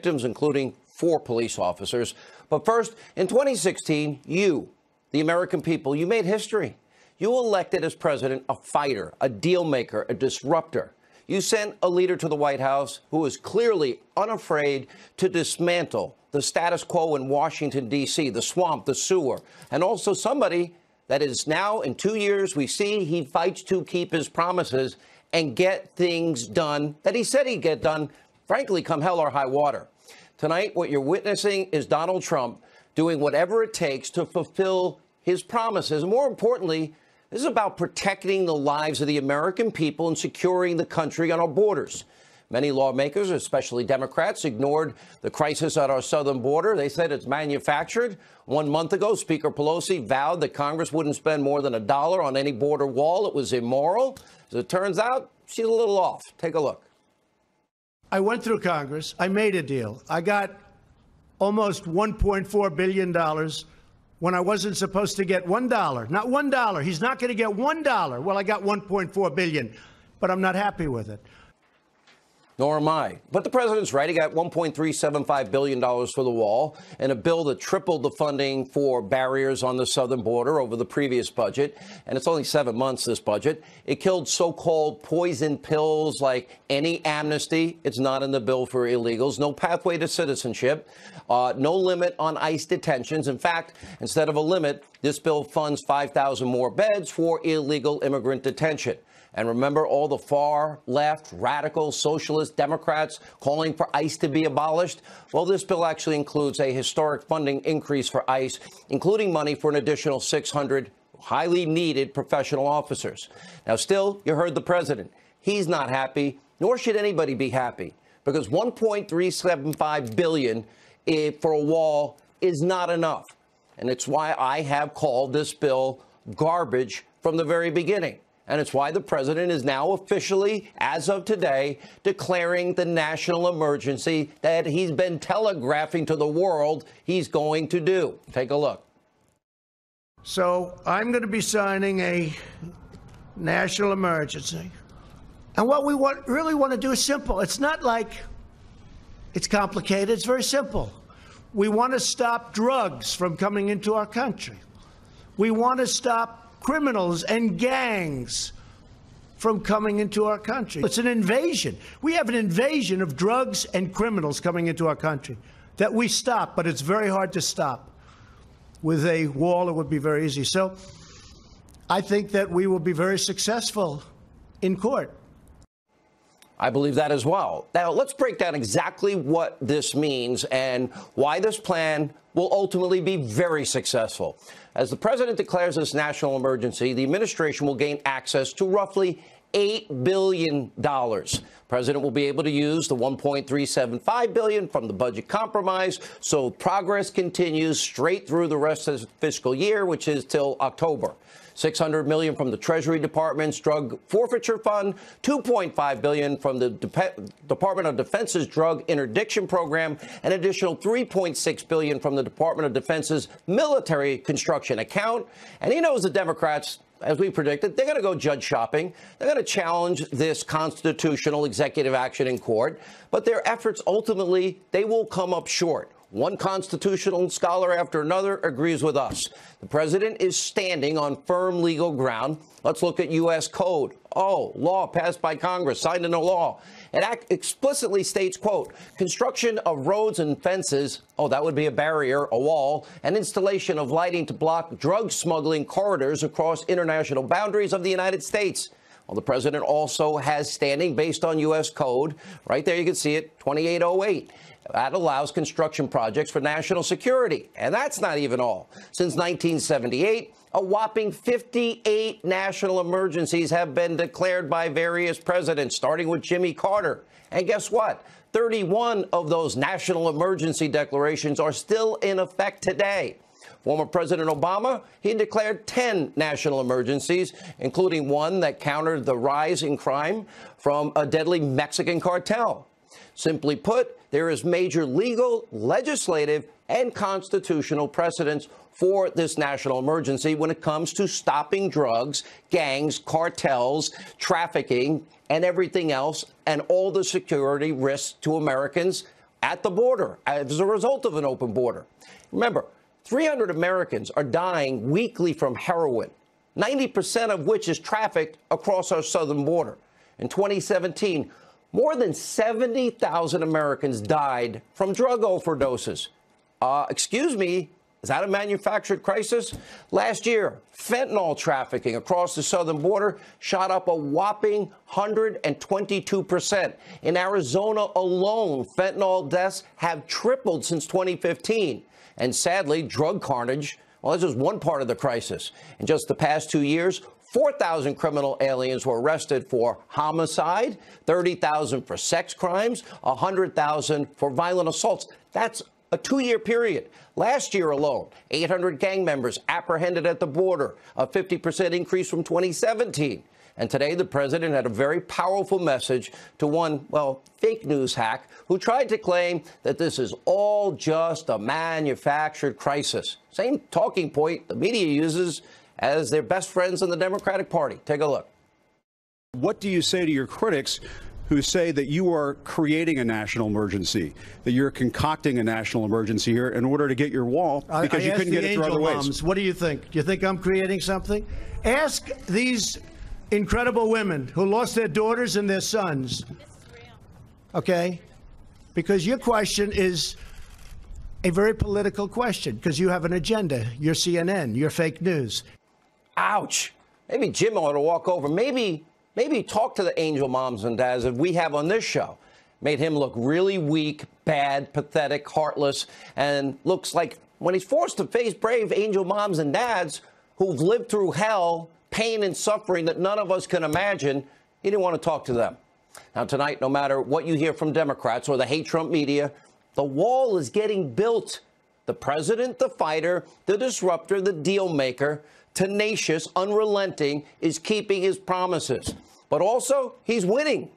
victims, including 4 police officers. But first, in 2016, you, the American people, you made history. You elected as president a fighter, a deal maker, a disruptor. You sent a leader to the White House who is clearly unafraid to dismantle the status quo in Washington, D.C., the swamp, the sewer, and also somebody that is now, in 2 years, we see he fights to keep his promises and get things done that he said he'd get done, frankly, come hell or high water. Tonight, what you're witnessing is Donald Trump doing whatever it takes to fulfill his promises. And more importantly, this is about protecting the lives of the American people and securing the country on our borders. Many lawmakers, especially Democrats, ignored the crisis at our southern border. They said it's manufactured. 1 month ago, Speaker Pelosi vowed that Congress wouldn't spend more than $1 on any border wall. It was immoral. As it turns out, she's a little off. Take a look. I went through Congress. I made a deal. I got almost $1.4 billion when I wasn't supposed to get $1. Not $1. He's not going to get $1. Well, I got $1.4 billion, but I'm not happy with it. Nor am I. But the president's right. He got $1.375 billion for the wall and a bill that tripled the funding for barriers on the southern border over the previous budget. And it's only 7 months, this budget. It killed so-called poison pills like any amnesty. It's not in the bill for illegals. No pathway to citizenship. No limit on ICE detentions. In fact, instead of a limit, this bill funds 5,000 more beds for illegal immigrant detention. And remember all the far left, radical, socialist Democrats calling for ICE to be abolished? Well, this bill actually includes a historic funding increase for ICE, including money for an additional 600 highly needed professional officers. Now, still, you heard the president. He's not happy, nor should anybody be happy, because $1.375 billion for a wall is not enough. And it's why I have called this bill garbage from the very beginning. And it's why the president is now officially, as of today, declaring the national emergency that he's been telegraphing to the world he's going to do. Take a look. So I'm going to be signing a national emergency. And what we really want to do is simple. It's not like it's complicated. It's very simple. We want to stop drugs from coming into our country. We want to stop criminals and gangs from coming into our country. It's an invasion. We have an invasion of drugs and criminals coming into our country that we stop, but it's very hard to stop. With a wall, it would be very easy. So I think that we will be very successful in court. I believe that as well. Now, let's break down exactly what this means and why this plan will ultimately be very successful. As the president declares this national emergency, the administration will gain access to roughly $8 billion. The president will be able to use the $1.375 billion from the budget compromise, so progress continues straight through the rest of the fiscal year, which is till October. $600 million from the Treasury Department's drug forfeiture fund, $2.5 billion from the Department of Defense's drug interdiction program, an additional $3.6 billion from the Department of Defense's military construction account. And he knows the Democrats, as we predicted, they're going to go judge shopping. They're going to challenge this constitutional executive action in court. But their efforts, ultimately, they will come up short. One constitutional scholar after another agrees with us. The president is standing on firm legal ground. Let's look at U.S. code. Law passed by Congress, signed into law. It explicitly states, quote, construction of roads and fences, that would be a barrier, a wall, and installation of lighting to block drug smuggling corridors across international boundaries of the United States. Well, the president also has standing based on U.S. code. Right there, you can see it, 2808. That allows construction projects for national security. And that's not even all. Since 1978, a whopping 58 national emergencies have been declared by various presidents, starting with Jimmy Carter. And guess what? 31 of those national emergency declarations are still in effect today. Former President Obama, he declared 10 national emergencies, including one that countered the rise in crime from a deadly Mexican cartel. Simply put, there is major legal, legislative, and constitutional precedents for this national emergency when it comes to stopping drugs, gangs, cartels, trafficking, and everything else, and all the security risks to Americans at the border as a result of an open border. Remember, 300 Americans are dying weekly from heroin, 90% of which is trafficked across our southern border. In 2017, more than 70,000 Americans died from drug overdoses. Excuse me, is that a manufactured crisis? Last year, fentanyl trafficking across the southern border shot up a whopping 122%. In Arizona alone, fentanyl deaths have tripled since 2015. And sadly, drug carnage, well, that's just one part of the crisis. In just the past 2 years, 4,000 criminal aliens were arrested for homicide, 30,000 for sex crimes, 100,000 for violent assaults. That's a 2-year period. Last year alone, 800 gang members apprehended at the border, a 50% increase from 2017. And today, the president had a very powerful message to one, well, fake news hack who tried to claim that this is all just a manufactured crisis. Same talking point the media uses as their best friends in the Democratic Party. Take a look. What do you say to your critics who say that you are creating a national emergency, that you're concocting a national emergency here in order to get your wall because you couldn't get it through other ways? What do you think? Do you think I'm creating something? Ask these incredible women who lost their daughters and their sons. Okay? Because your question is a very political question because you have an agenda. You're CNN. You're fake news. Ouch. Maybe Jim ought to walk over. Maybe talk to the angel moms and dads that we have on this show. Made him look really weak, bad, pathetic, heartless, and looks like when he's forced to face brave angel moms and dads who've lived through hell, pain and suffering that none of us can imagine, he didn't want to talk to them. Now, tonight, no matter what you hear from Democrats or the hate Trump media, the wall is getting built. The president, the fighter, the disruptor, the deal maker, tenacious, unrelenting, is keeping his promises. But also, he's winning.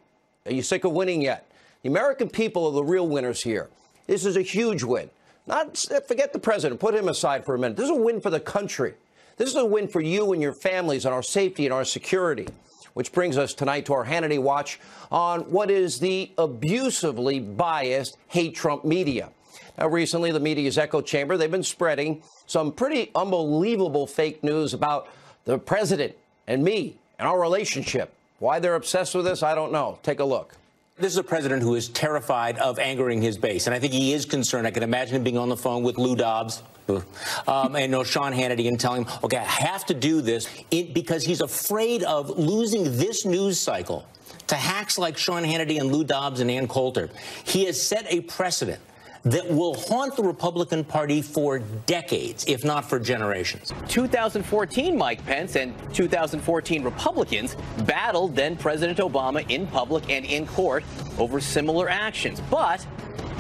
Are you sick of winning yet? The American people are the real winners here. This is a huge win. Forget the president. Put him aside for a minute. This is a win for the country. This is a win for you and your families and our safety and our security. Which brings us tonight to our Hannity Watch on what is the abusively biased hate Trump media. Now, recently, the media's echo chamber, they've been spreading some pretty unbelievable fake news about the president and me and our relationship. Why they're obsessed with this, I don't know. Take a look. This is a president who is terrified of angering his base, and I think he is concerned. I can imagine him being on the phone with Lou Dobbs and Sean Hannity and telling him, okay, I have to do this because he's afraid of losing this news cycle to hacks like Sean Hannity and Lou Dobbs and Ann Coulter. He has set a precedent that will haunt the Republican Party for decades, if not for generations. 2014 Mike Pence and 2014 Republicans battled then President Obama in public and in court over similar actions. But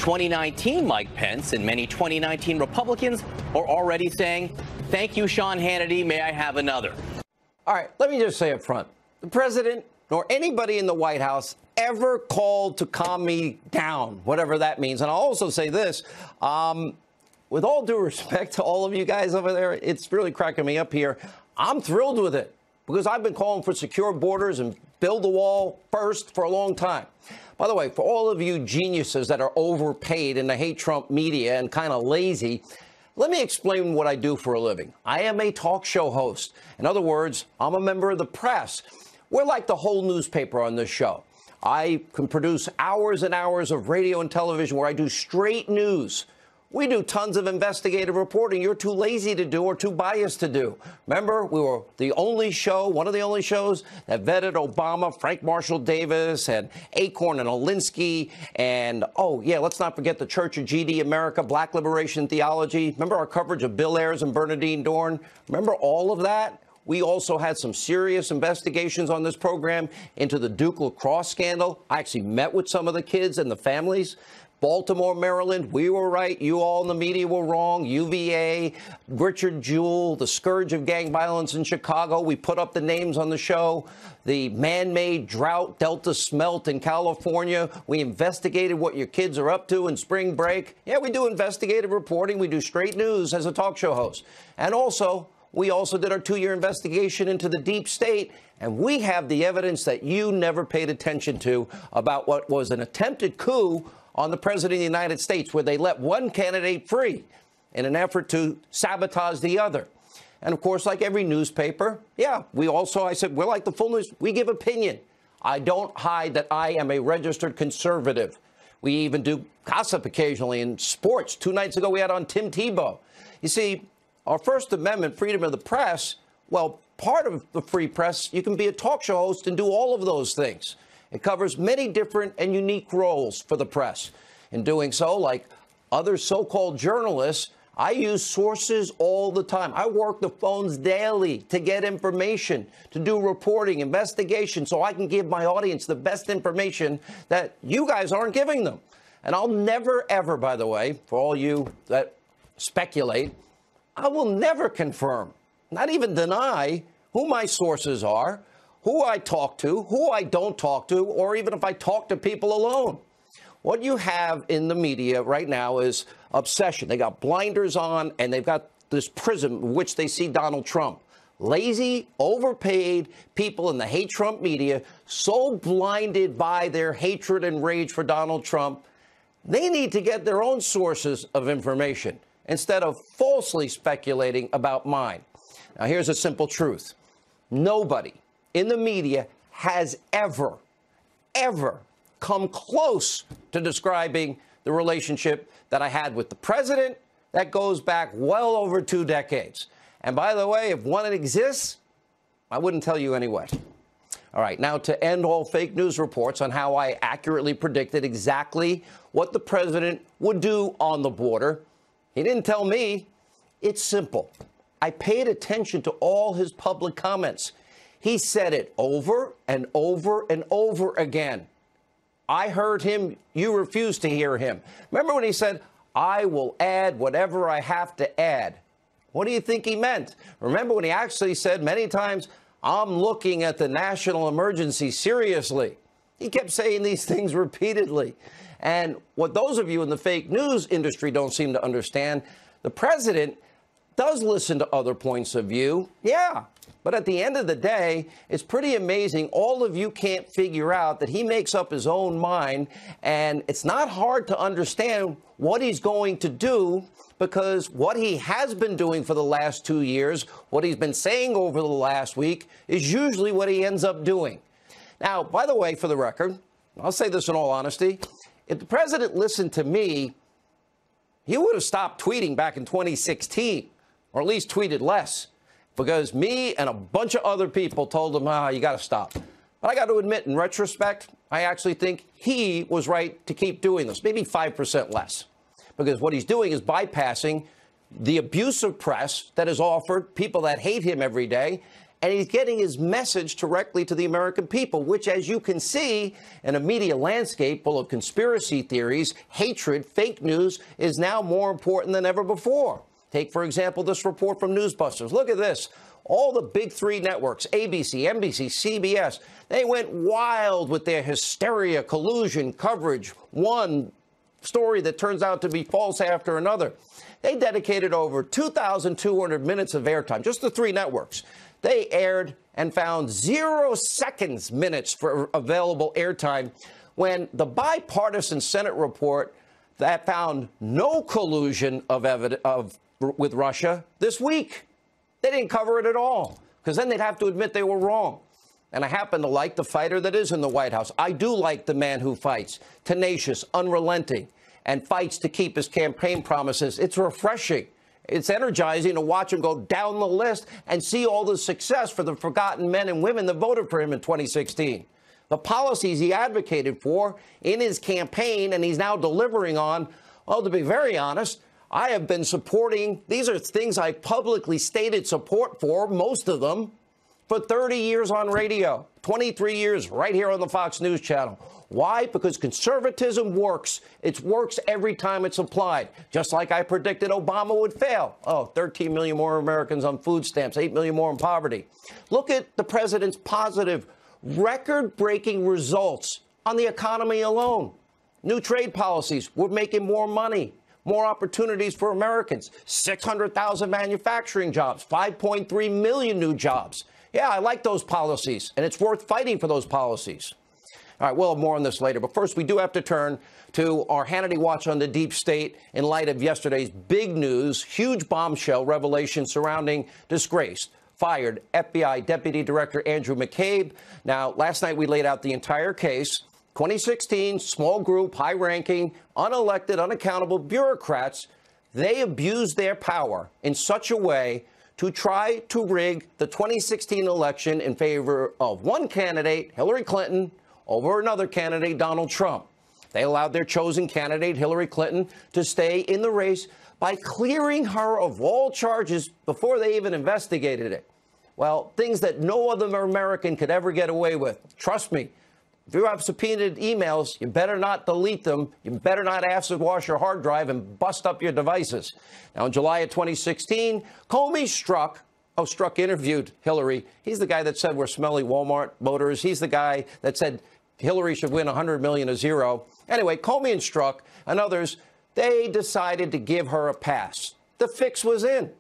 2019 Mike Pence and many 2019 Republicans are already saying, thank you, Sean Hannity, may I have another? All right, let me just say up front, the president nor anybody in the White House ever called to calm me down, whatever that means. And I'll also say this, with all due respect to all of you guys over there, it's really cracking me up here. I'm thrilled with it because I've been calling for secure borders and build the wall first for a long time. By the way, for all of you geniuses that are overpaid in the hate Trump media and kind of lazy, let me explain what I do for a living. I am a talk show host. In other words, I'm a member of the press. We're like the whole newspaper on this show. I can produce hours and hours of radio and television where I do straight news. We do tons of investigative reporting you're too lazy to do or too biased to do. Remember, we were the only show, one of the only shows that vetted Obama, Frank Marshall Davis, and Acorn and Alinsky, and, oh, yeah, let's not forget the Church of GD America, Black Liberation Theology. Remember our coverage of Bill Ayers and Bernadine Dorn? Remember all of that? We also had some serious investigations on this program into the Duke lacrosse scandal. I actually met with some of the kids and the families. Baltimore, Maryland, we were right. You all in the media were wrong. UVA, Richard Jewell, the scourge of gang violence in Chicago. We put up the names on the show. The man-made drought, Delta smelt in California. We investigated what your kids are up to in spring break. Yeah, we do investigative reporting. We do straight news as a talk show host. And also, we also did our 2-year investigation into the deep state, and we have the evidence that you never paid attention to about what was an attempted coup on the president of the United States, where they let one candidate free in an effort to sabotage the other. And of course, like every newspaper, I said, we're like the full news. We give opinion. I don't hide that I am a registered conservative. We even do gossip occasionally in sports. 2 nights ago, we had on Tim Tebow. You see, our First Amendment, freedom of the press, well, part of the free press, you can be a talk show host and do all of those things. It covers many different and unique roles for the press. In doing so, like other so-called journalists, I use sources all the time. I work the phones daily to get information, to do reporting, investigation, so I can give my audience the best information that you guys aren't giving them. And I'll never, ever, by the way, for all you that speculate, I will never confirm, not even deny, who my sources are, who I talk to, who I don't talk to, or even if I talk to people alone. What you have in the media right now is obsession. They got blinders on, and they've got this prism in which they see Donald Trump. Lazy, overpaid people in the hate Trump media, so blinded by their hatred and rage for Donald Trump, they need to get their own sources of information instead of falsely speculating about mine. Now, here's a simple truth. Nobody in the media has ever come close to describing the relationship that I had with the president. That goes back well over 2 decades. And by the way, if one exists, I wouldn't tell you anyway. All right, now to end all fake news reports on how I accurately predicted exactly what the president would do on the border. He didn't tell me. It's simple. I paid attention to all his public comments. He said it over and over and over again. I heard him. You refused to hear him. Remember when he said, I will add whatever I have to add? What do you think he meant? Remember when he actually said many times, I'm looking at the national emergency seriously? He kept saying these things repeatedly. And what those of you in the fake news industry don't seem to understand, the president does listen to other points of view. Yeah. But at the end of the day, it's pretty amazing. All of you can't figure out that he makes up his own mind. And it's not hard to understand what he's going to do, because what he has been doing for the last 2 years, what he's been saying over the last week, is usually what he ends up doing. Now, by the way, for the record, I'll say this in all honesty. If the president listened to me, he would have stopped tweeting back in 2016, or at least tweeted less. Because me and a bunch of other people told him, you got to stop. But I got to admit, in retrospect, I actually think he was right to keep doing this, maybe 5% less. Because what he's doing is bypassing the abusive press that is offered, people that hate him every day, and he's getting his message directly to the American people, which, as you can see, in a media landscape full of conspiracy theories, hatred, fake news, is now more important than ever before. Take, for example, this report from Newsbusters. Look at this. All the big 3 networks, ABC, NBC, CBS, they went wild with their hysteria, collusion, coverage, one story that turns out to be false after another. They dedicated over 2,200 minutes of airtime, just the 3 networks. They aired and found 0 seconds minutes for available airtime when the bipartisan Senate report that found no collusion with Russia this week. They didn't cover it at all, because then they'd have to admit they were wrong. And I happen to like the fighter that is in the White House. I do like the man who fights, tenacious, unrelenting, and fights to keep his campaign promises. It's refreshing. It's energizing to watch him go down the list and see all the success for the forgotten men and women that voted for him in 2016. The policies he advocated for in his campaign and he's now delivering on, well, to be very honest, I have been supporting. These are things I publicly stated support for, most of them, for 30 years on radio, 23 years right here on the Fox News channel. Why? Because conservatism works. It works every time it's applied. Just like I predicted Obama would fail. 13 million more Americans on food stamps, 8 million more in poverty. Look at the president's positive, record-breaking results on the economy alone. New trade policies. We're making more money. More opportunities for Americans, 600,000 manufacturing jobs, 5.3 million new jobs. Yeah, I like those policies, and it's worth fighting for those policies. All right, we'll have more on this later. But first, we do have to turn to our Hannity Watch on the Deep State in light of yesterday's big news, huge bombshell revelation surrounding disgraced, fired FBI Deputy Director Andrew McCabe. Now, last night we laid out the entire case. 2016, small group, high-ranking, unelected, unaccountable bureaucrats, they abused their power in such a way to try to rig the 2016 election in favor of one candidate, Hillary Clinton, over another candidate, Donald Trump. They allowed their chosen candidate, Hillary Clinton, to stay in the race by clearing her of all charges before they even investigated it. Well, things that no other American could ever get away with. Trust me, if you have subpoenaed emails, you better not delete them. You better not acid wash your hard drive and bust up your devices. Now, in July of 2016, Comey Strzok interviewed Hillary. He's the guy that said we're smelly Walmart voters. He's the guy that said Hillary should win 100 million to 0. Anyway, Comey and Strzok and others, they decided to give her a pass. The fix was in.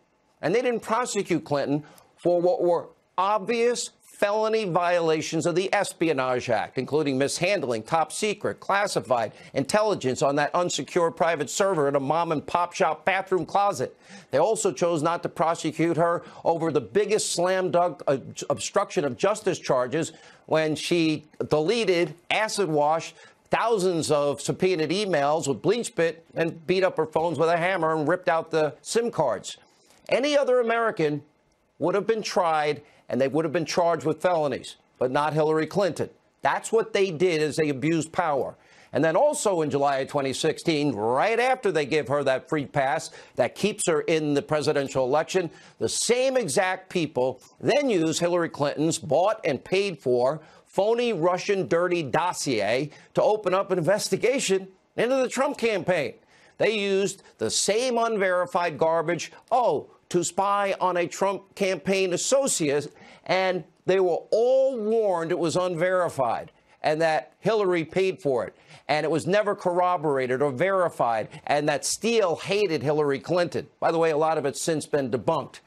And they didn't prosecute Clinton for what were obvious felony violations of the Espionage Act, including mishandling top secret, classified intelligence on that unsecured private server in a mom and pop shop bathroom closet. They also chose not to prosecute her over the biggest slam dunk obstruction of justice charges when she deleted, acid washed thousands of subpoenaed emails with bleach spit and beat up her phones with a hammer and ripped out the SIM cards. Any other American would have been tried and they would have been charged with felonies, but not Hillary Clinton. That's what they did, as they abused power. And then also in July of 2016, right after they give her that free pass that keeps her in the presidential election, the same exact people then use Hillary Clinton's bought and paid for phony Russian dirty dossier to open up an investigation into the Trump campaign. They used the same unverified garbage, to spy on a Trump campaign associate, and they were all warned it was unverified and that Hillary paid for it, and it was never corroborated or verified, and that Steele hated Hillary Clinton. By the way, a lot of it's since been debunked.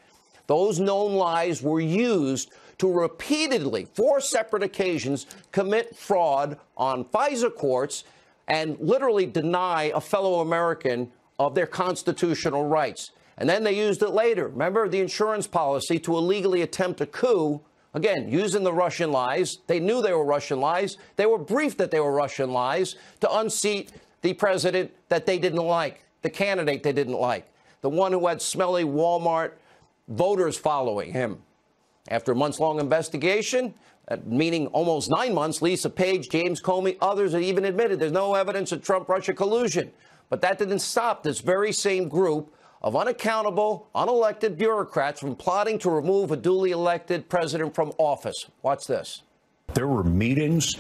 Those known lies were used to repeatedly, 4 separate occasions, commit fraud on FISA courts and literally deny a fellow American of their constitutional rights. And then they used it later. Remember the insurance policy to illegally attempt a coup, again, using the Russian lies. They knew they were Russian lies. They were briefed that they were Russian lies to unseat the president that they didn't like, the candidate they didn't like, the one who had smelly Walmart voters following him. After a months-long investigation, meaning almost 9 months, Lisa Page, James Comey, others have even admitted there's no evidence of Trump-Russia collusion. But that didn't stop this very same group of unaccountable, unelected bureaucrats from plotting to remove a duly elected president from office. Watch this. There were meetings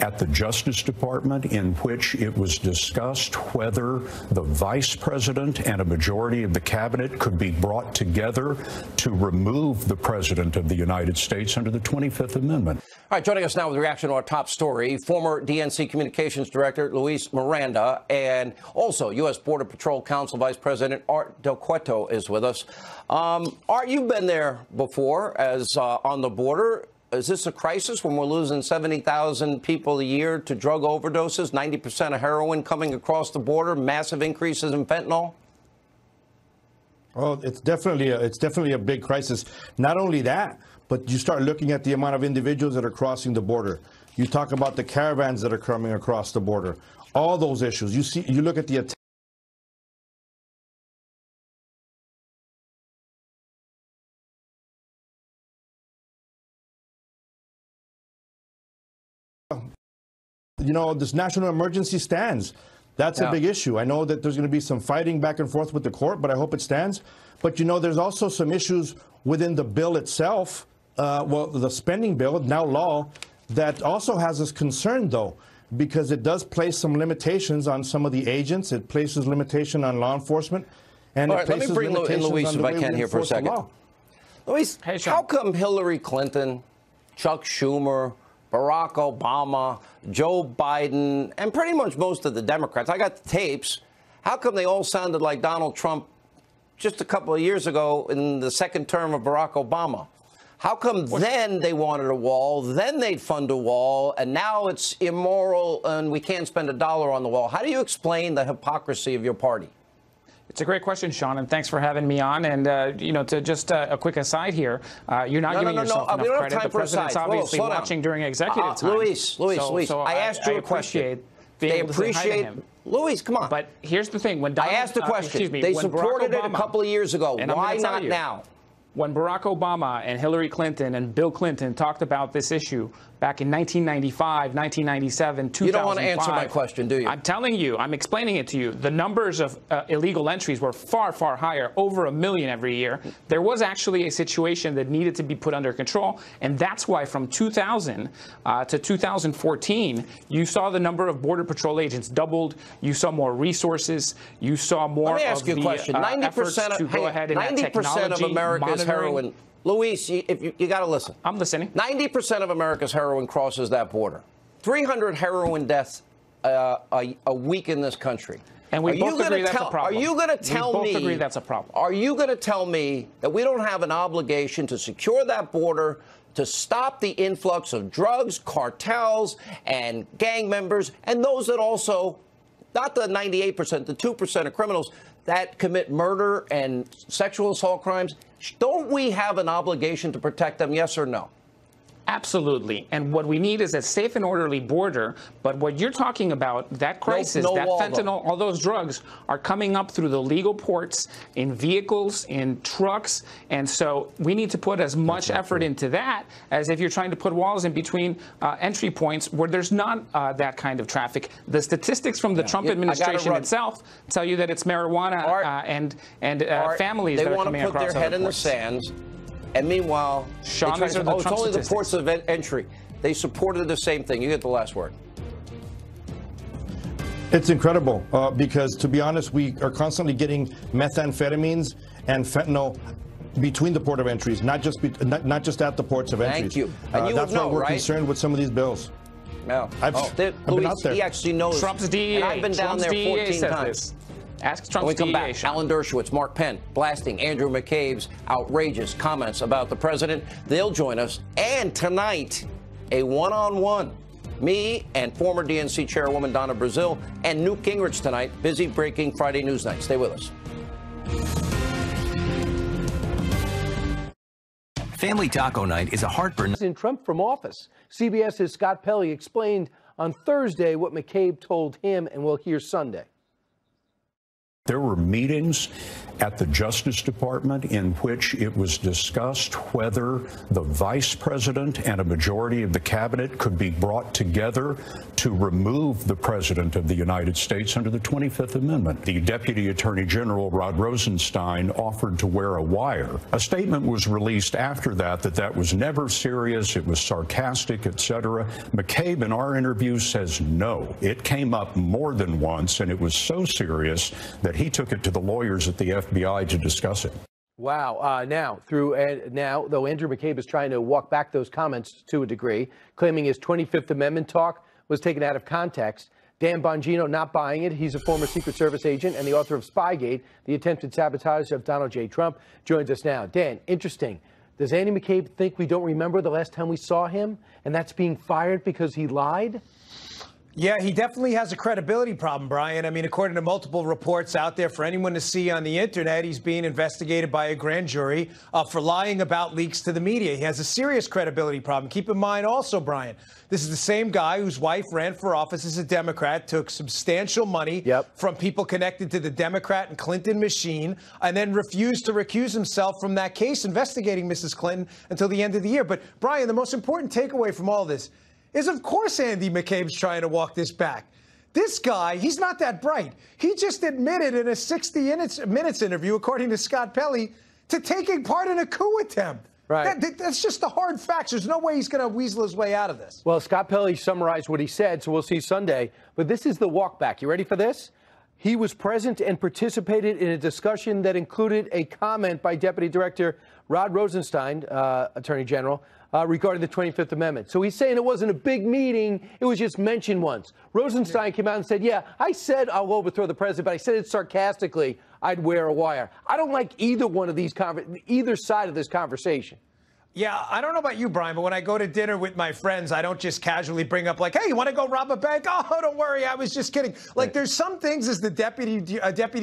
at the Justice Department in which it was discussed whether the vice president and a majority of the cabinet could be brought together to remove the president of the United States under the 25th Amendment. All right, joining us now with a reaction to our top story, former DNC Communications Director Luis Miranda and also U.S. Border Patrol Council Vice President Art Del Cueto is with us. Art, you've been there before as on the border. Is this a crisis when we're losing 70,000 people a year to drug overdoses, 90% of heroin coming across the border, massive increases in fentanyl? Well, it's definitely a big crisis. Not only that, but you start looking at the amount of individuals that are crossing the border. You talk about the caravans that are coming across the border. All those issues. You look at the this national emergency stands. That's a big issue. I know that there's going to be some fighting back and forth with the court, but I hope it stands. But, there's also some issues within the bill itself, the spending bill, now law, that also has us concerned, though, because it does place some limitations on some of the agents. It places limitation on law enforcement. And all right, let me bring in Luis if I can here for a second. Luis, how come Hillary Clinton, Chuck Schumer, Barack Obama, Joe Biden, and pretty much most of the Democrats, I got the tapes, how come they all sounded like Donald Trump just a couple of years ago in the second term of Barack Obama? How come then they wanted a wall, then they'd fund a wall, and now it's immoral and we can't spend $1 on the wall? How do you explain the hypocrisy of your party? It's a great question, Sean, and thanks for having me on. And, you know, to just a quick aside here, you're not giving yourself enough credit. The president's obviously watching during executive time. Luis, I asked you a question. They appreciate Luis, come on. But here's the thing. When I asked the question. They supported it a couple of years ago. Why not now? When Barack Obama and Hillary Clinton and Bill Clinton talked about this issue back in 1995, 1997, 2005. You don't want to answer my question, do you? I'm telling you, I'm explaining it to you. The numbers of illegal entries were far, far higher, over 1 million every year. There was actually a situation that needed to be put under control, and that's why from 2000 to 2014, you saw the number of Border Patrol agents doubled. You saw more resources. You saw more of the efforts to go ahead and add technology, 90% of America's heroin. Luis, you got to listen. I'm listening. 90% of America's heroin crosses that border. 300 heroin deaths a week in this country. And we both agree that's a problem. Are you going to tell me? We both agree that's a problem. Are you going to tell me that we don't have an obligation to secure that border, to stop the influx of drugs, cartels, and gang members, and those that also, not the 98%, the 2% of criminals that commit murder and sexual assault crimes? Don't we have an obligation to protect them, yes or no? Absolutely. And what we need is a safe and orderly border. But what you're talking about, that crisis, that fentanyl, all those drugs are coming up through the legal ports, in vehicles, in trucks. And so we need to put as much effort into that as if you're trying to put walls in between entry points where there's not that kind of traffic. The statistics from the Trump administration itself tell you that it's marijuana and families that are coming across. They want to put their head in the sands. And meanwhile, it's only the ports of entry. They supported the same thing. You get the last word. It's incredible because, to be honest, we are constantly getting methamphetamines and fentanyl between the port of entries, not just at the ports of entries. Thank you. And you that's why we're concerned with some of these bills. No. I've been out there. He actually knows. Trump's DEA. And I've been down there 14 times. Ask Trump's when we come DEA, back, Alan Dershowitz, Mark Penn, blasting Andrew McCabe's outrageous comments about the president. They'll join us. And tonight, a one-on-one. Me and former DNC chairwoman Donna Brazile and Newt Gingrich tonight. Busy breaking Friday News Night. Stay with us. Family Taco Night is a heartburn. In Trump from office, CBS's Scott Pelley explained on Thursday what McCabe told him, and we'll hear Sunday. There were meetings at the Justice Department in which it was discussed whether the vice president and a majority of the cabinet could be brought together to remove the president of the United States under the 25th Amendment. The Deputy Attorney General, Rod Rosenstein, offered to wear a wire. A statement was released after that was never serious, it was sarcastic, etc. McCabe, in our interview, says no. It came up more than once, and it was so serious that he took it to the lawyers at the FBI to discuss it. Wow. Now, though Andrew McCabe is trying to walk back those comments to a degree, claiming his 25th Amendment talk was taken out of context. Dan Bongino not buying it. He's a former Secret Service agent and the author of Spygate, the attempted sabotage of Donald J. Trump, joins us now. Dan, interesting. Does Andy McCabe think we don't remember the last time we saw him, and that's being fired because he lied? Yeah, he definitely has a credibility problem, Brian. I mean, according to multiple reports out there for anyone to see on the internet, he's being investigated by a grand jury for lying about leaks to the media. He has a serious credibility problem. Keep in mind also, Brian, this is the same guy whose wife ran for office as a Democrat, took substantial money from people connected to the Democrat and Clinton machine, and then refused to recuse himself from that case investigating Mrs. Clinton until the end of the year. But, Brian, the most important takeaway from all this is, of course, Andy McCabe's trying to walk this back. This guy, he's not that bright. He just admitted in a 60 Minutes interview, according to Scott Pelley, to taking part in a coup attempt. Right. That's just the hard facts. There's no way he's going to weasel his way out of this. Well, Scott Pelley summarized what he said, so we'll see Sunday. But this is the walk back. You ready for this? He was present and participated in a discussion that included a comment by Deputy Director Rod Rosenstein, Attorney General, regarding the 25th Amendment. So he's saying it wasn't a big meeting. It was just mentioned once. Rosenstein came out and said, yeah, I said I'll overthrow the president, but I said it sarcastically. I'd wear a wire. I don't like either one of these either side of this conversation. Yeah, I don't know about you, Brian, but when I go to dinner with my friends, I don't just casually bring up like, hey, you want to go rob a bank? Oh, don't worry, I was just kidding. Like, there's some things as the deputy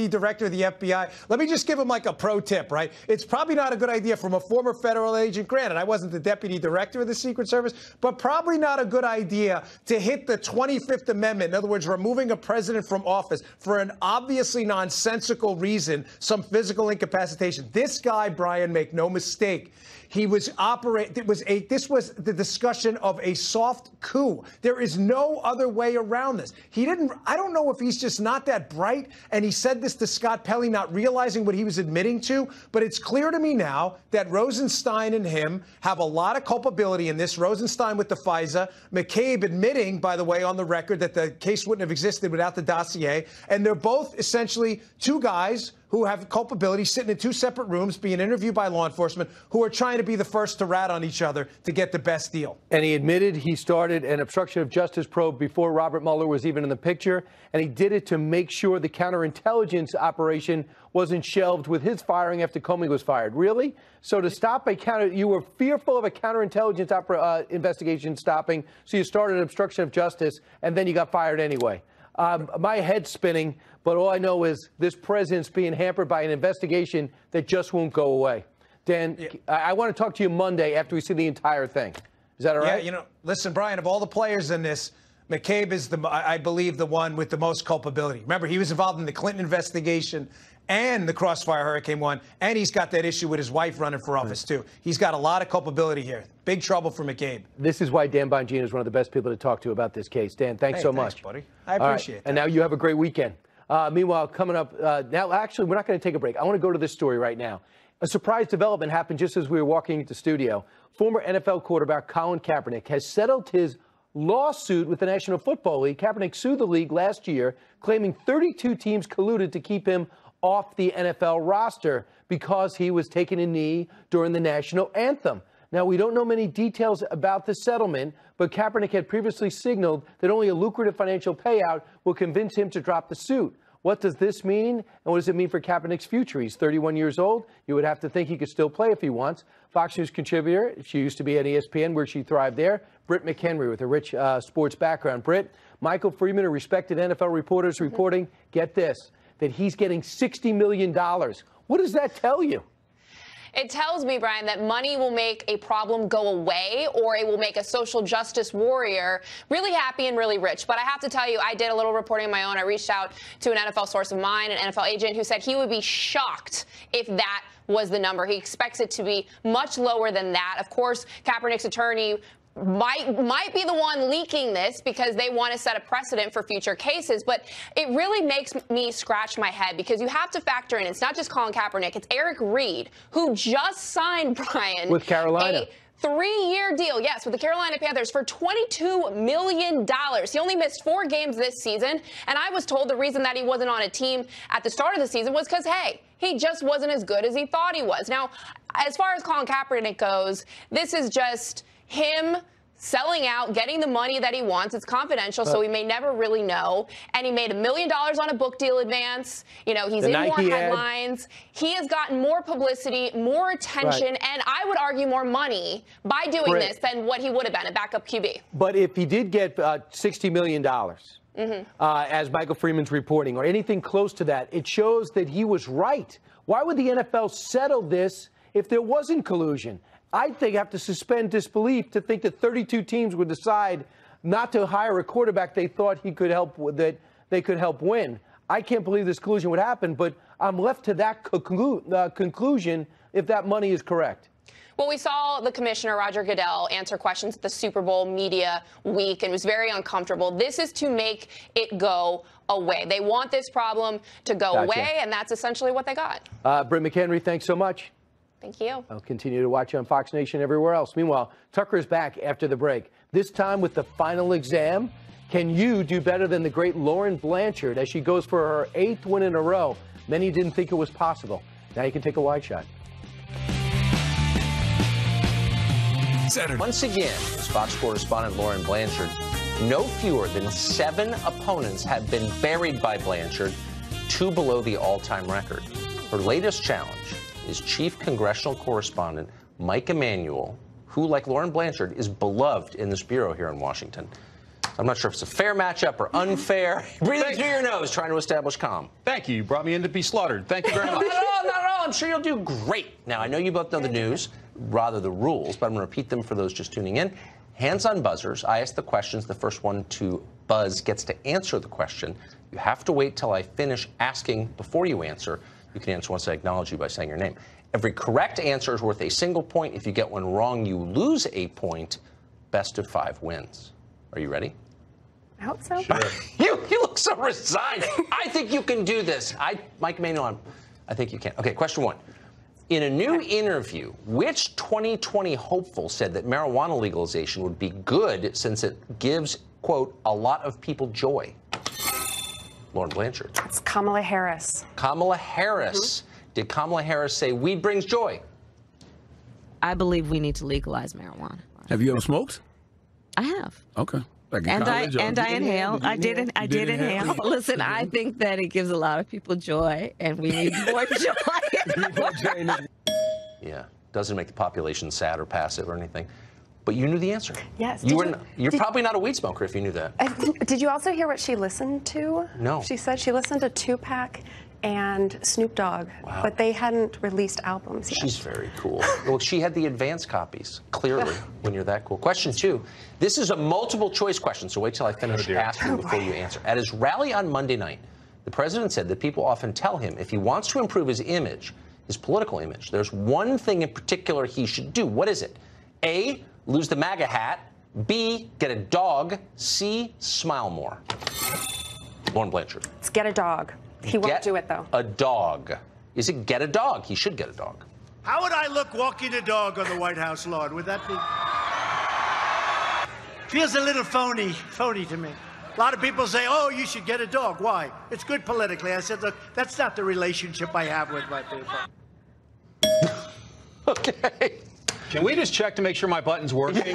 director of the FBI. Let me just give him like a pro tip, right? It's probably not a good idea from a former federal agent. Granted, I wasn't the deputy director of the Secret Service, but probably not a good idea to hit the 25th Amendment. In other words, removing a president from office for an obviously nonsensical reason, some physical incapacitation. This guy, Brian, make no mistake. He was this was the discussion of a soft coup. There is no other way around this. I don't know if he's just not that bright, and he said this to Scott Pelley, not realizing what he was admitting to, but it's clear to me now that Rosenstein and him have a lot of culpability in this. Rosenstein with the FISA, McCabe admitting, by the way, on the record that the case wouldn't have existed without the dossier, and they're both essentially two guys who have culpability sitting in two separate rooms being interviewed by law enforcement who are trying to be the first to rat on each other to get the best deal. And he admitted he started an obstruction of justice probe before Robert Mueller was even in the picture, and he did it to make sure the counterintelligence operation wasn't shelved with his firing after Comey was fired. Really? So to stop you were fearful of a counterintelligence investigation stopping, so you started an obstruction of justice, and then you got fired anyway. My head's spinning, but all I know is this president's being hampered by an investigation that just won't go away. Dan, yeah. I want to talk to you Monday after we see the entire thing. Is that all right? Yeah, listen, Brian, of all the players in this, McCabe is, I believe, the one with the most culpability. Remember, he was involved in the Clinton investigation and the Crossfire Hurricane one, and he's got that issue with his wife running for office, too. He's got a lot of culpability here. Big trouble for McCabe. This is why Dan Bongino is one of the best people to talk to about this case. Dan, thanks so much. Thanks, buddy. I appreciate it. And now you have a great weekend. Meanwhile, coming up now, actually, we're not going to take a break. I want to go to this story right now. A surprise development happened just as we were walking into studio. Former NFL quarterback Colin Kaepernick has settled his lawsuit with the National Football League. Kaepernick sued the league last year, claiming 32 teams colluded to keep him off the NFL roster because he was taking a knee during the national anthem. Now, we don't know many details about the settlement, but Kaepernick had previously signaled that only a lucrative financial payout will convince him to drop the suit. What does this mean, and what does it mean for Kaepernick's future? He's 31 years old. You would have to think he could still play if he wants. Fox News contributor, she used to be at ESPN, where she thrived there, Britt McHenry, with a rich sports background. Britt, Michael Freeman, a respected NFL reporter, is reporting, get this, that he's getting $60 million. What does that tell you? It tells me, Brian, that money will make a problem go away, or it will make a social justice warrior really happy and really rich. But I have to tell you, I did a little reporting of my own. I reached out to an NFL source of mine, an NFL agent, who said he would be shocked if that was the number. He expects it to be much lower than that. Of course, Kaepernick's attorney might be the one leaking this because they want to set a precedent for future cases. But it really makes me scratch my head, because you have to factor in, it's not just Colin Kaepernick, it's Eric Reed, who just signed, Brian, with Carolina. A 3-year deal, yes, with the Carolina Panthers for $22 million. He only missed 4 games this season, and I was told the reason that he wasn't on a team at the start of the season was because, hey, he just wasn't as good as he thought he was. Now, as far as Colin Kaepernick goes, this is just him selling out, getting the money that he wants. It's confidential, so we may never really know. And he made $1 million on a book deal advance. You know, he's in more headlines. He has gotten more publicity, more attention, and I would argue more money by doing this than what he would have been a backup QB. But if he did get $60 million, as Michael Freeman's reporting, or anything close to that, it shows that he was right. Why would the NFL settle this if there wasn't collusion? I think I have to suspend disbelief to think that 32 teams would decide not to hire a quarterback they thought he could help, that they could help win. I can't believe this collusion would happen, but I'm left to that conclusion if that money is correct. Well, we saw the commissioner, Roger Goodell, answer questions at the Super Bowl media week, and was very uncomfortable. This is to make it go away. They want this problem to go away, and that's essentially what they got. Britt McHenry, thanks so much. Thank you. I'll continue to watch you on Fox Nation everywhere else. Meanwhile, Tucker is back after the break, this time with the final exam. Can you do better than the great Lauren Blanchard as she goes for her 8th win in a row? Many didn't think it was possible. Now you can take a wide shot. Once again, as Fox correspondent Lauren Blanchard, no fewer than 7 opponents have been buried by Blanchard, 2 below the all-time record. Her latest challenge is chief congressional correspondent Mike Emanuel, who, like Lauren Blanchard, is beloved in this bureau here in Washington. I'm not sure if it's a fair matchup or unfair. Breathing through your nose, trying to establish calm. Thank you. You brought me in to be slaughtered. Thank you very much. Not at all. I'm sure you'll do great. Now, I know you both know the news, rather the rules, but I'm going to repeat them for those just tuning in. Hands on buzzers. I ask the questions. The first one to buzz gets to answer the question. You have to wait till I finish asking before you answer. You can answer once I acknowledge you by saying your name. Every correct answer is worth a single point. If you get one wrong, you lose a point. Best of 5 wins. Are you ready? I hope so. Sure. You look so resigned. I think you can do this. Mike Emanuel, I think you can. Okay, question 1. In a new interview, which 2020 hopeful said that marijuana legalization would be good since it gives, quote, a lot of people joy? Lauren Blanchard. It's Kamala Harris. Kamala Harris. Did Kamala Harris say weed brings joy? I believe we need to legalize marijuana. Have you ever smoked? I have. Okay. Like I inhaled. I did inhale. Listen, I think that it gives a lot of people joy, and we need more joy. Yeah, doesn't make the population sad or passive or anything. But you knew the answer. Yes. You're probably not a weed smoker if you knew that. Did you also hear what she listened to? No. She said she listened to Tupac and Snoop Dogg, but they hadn't released albums yet. She's very cool. Well, she had the advanced copies, clearly, when you're that cool. Question 2. This is a multiple choice question, so wait till I finish asking before you answer. At his rally on Monday night, the president said that people often tell him if he wants to improve his image, his political image, there's one thing in particular he should do. What is it? A, lose the MAGA hat. B, get a dog. C, smile more. Lauren Blanchard. Let's get a dog. He won't do it, though. A dog. Is it get a dog? He should get a dog. How would I look walking a dog on the White House lawn? Would that be? Feels a little phony to me. A lot of people say, oh, you should get a dog. Why? It's good politically. I said, look, that's not the relationship I have with my people. Okay. Can we just check to make sure my button's working?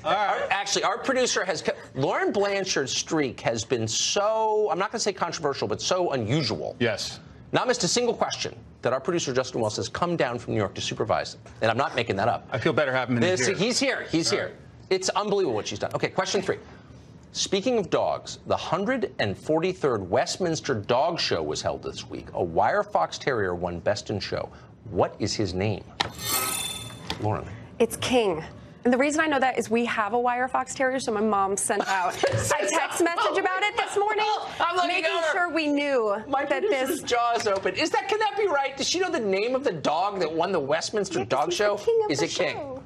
Actually, our producer has Lauren Blanchard's streak has been so, I'm not going to say controversial, but so unusual. Yes. Not missed a single question that our producer, Justin Wells, has come down from New York to supervise. And I'm not making that up. I feel better having him in here. He's here. He's here. It's unbelievable what she's done. Okay, question 3. Speaking of dogs, the 143rd Westminster Dog Show was held this week. A wire fox terrier won Best in Show. What is his name? Lauren. It's King. And the reason I know that is we have a wire fox terrier, so my mom sent out a text message about it this morning, making sure we knew that this jaw's open. Can that be right? Does she know the name of the dog that won the Westminster Dog Show? Is it King?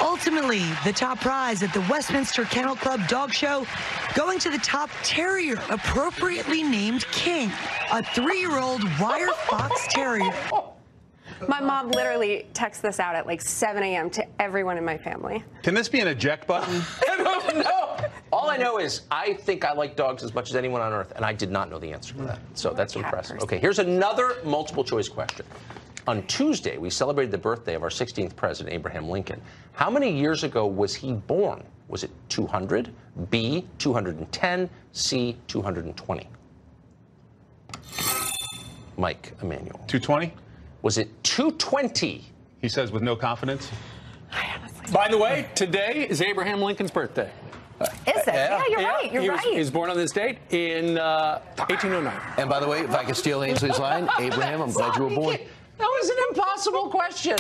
Ultimately, the top prize at the Westminster Kennel Club Dog Show going to the top terrier, appropriately named King, a 3-year-old wire fox terrier. My mom literally texts this out at like 7 a.m. to everyone in my family. Can this be an eject button? I don't know. All I know is I think I like dogs as much as anyone on earth, and I did not know the answer to that. So that's impressive. Okay, here's another multiple choice question. On Tuesday, we celebrated the birthday of our 16th president, Abraham Lincoln. How many years ago was he born? Was it 200, B, 210, C, 220? Mike Emanuel. 220? Was it 220? He says with no confidence. By the way, today is Abraham Lincoln's birthday. Is it? Yeah, you're right. You're right. He was born on this date in 1809. And by the way, if I could steal Ainsley's line, Abraham, I'm glad you were born. That was an impossible question.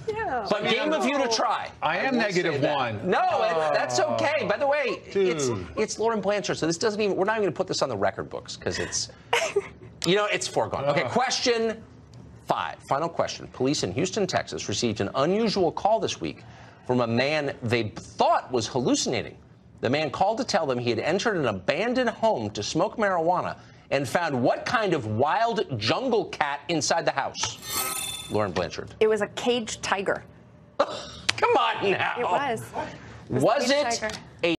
Yeah. But game of you to try. I am -1. No, that's okay. By the way, it's Lauren Blanchard, so this doesn't even, we're not even going to put this on the record books because it's, it's foregone. Okay, question 5. Final question. Police in Houston, Texas received an unusual call this week from a man they thought was hallucinating. The man called to tell them he had entered an abandoned home to smoke marijuana and found what kind of wild jungle cat inside the house? Lauren Blanchard. It was a caged tiger. Come on now. It was. Was it a